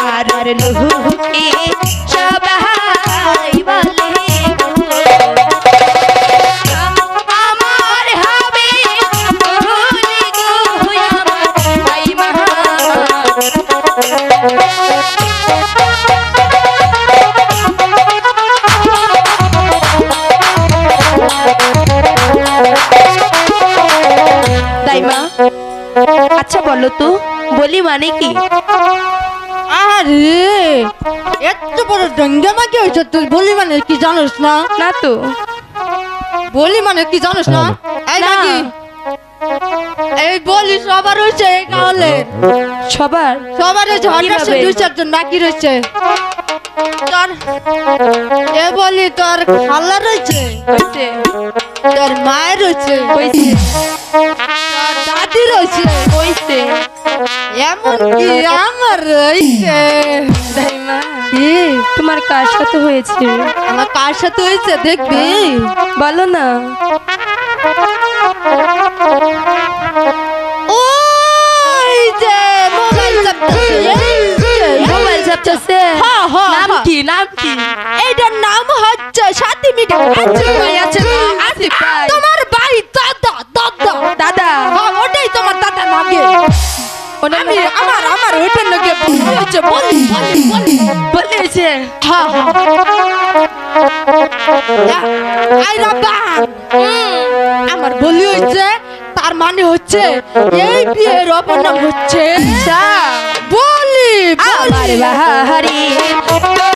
আর লোকে সবাই বলে আমার হবে ভুলে গো আমার দাইমা। দাইমা, আচ্ছা বলো তো বলি মানে কি? আরে এত বড় ডঙ্গামা কি হয়েছে তুই? বলি মানে কি জানোস না? না তো। বলি মানে কি জানোস না? এই না। নাকি এই বলি সবার হয়েছে এই কাহলে সবার সবার হয়েছে, হঠাৎ কিভাবে? দুই চারজন বাকি রয়েছে। তোর এ বলি তোর খালা রয়েছে, হয়েছে তোর মায়ের রয়েছে, হয়েছে তোর দাদি রয়েছে, হয়েছে। এমন কি আমার রয়েছে। দাইমা, কি তোমার কার সাথে হয়েছে আমার কার সাথে হয়েছে দেখবি? বলো না। ওই যে মোবাইল চাপতেছে, এই যে, মোবাইল চাপতেছে? হ্যাঁ, হ্যাঁ, নাম হ্যাঁ। কি? নাম কি? এইটার নাম হচ্ছে সাথী মিডিয়া। আসিফ ভাই আছে না? আসিফ ভাই। তোমার ভাই দাদা দাদা দাদা? হ্যাঁ, ওটাই তোমার দাদা নামে। ওনার আমি নাম- আমার ওইটার নাকি বলছে বলি বলি বলি বলেছে? হ্যাঁ হ্যাঁ আই রাব্বান আমার বলি হচ্ছে, তার মানে হচ্ছে এই বিয়ের অপনাম হচ্ছে আচ্ছা, বলি আমার বলি। বাহারি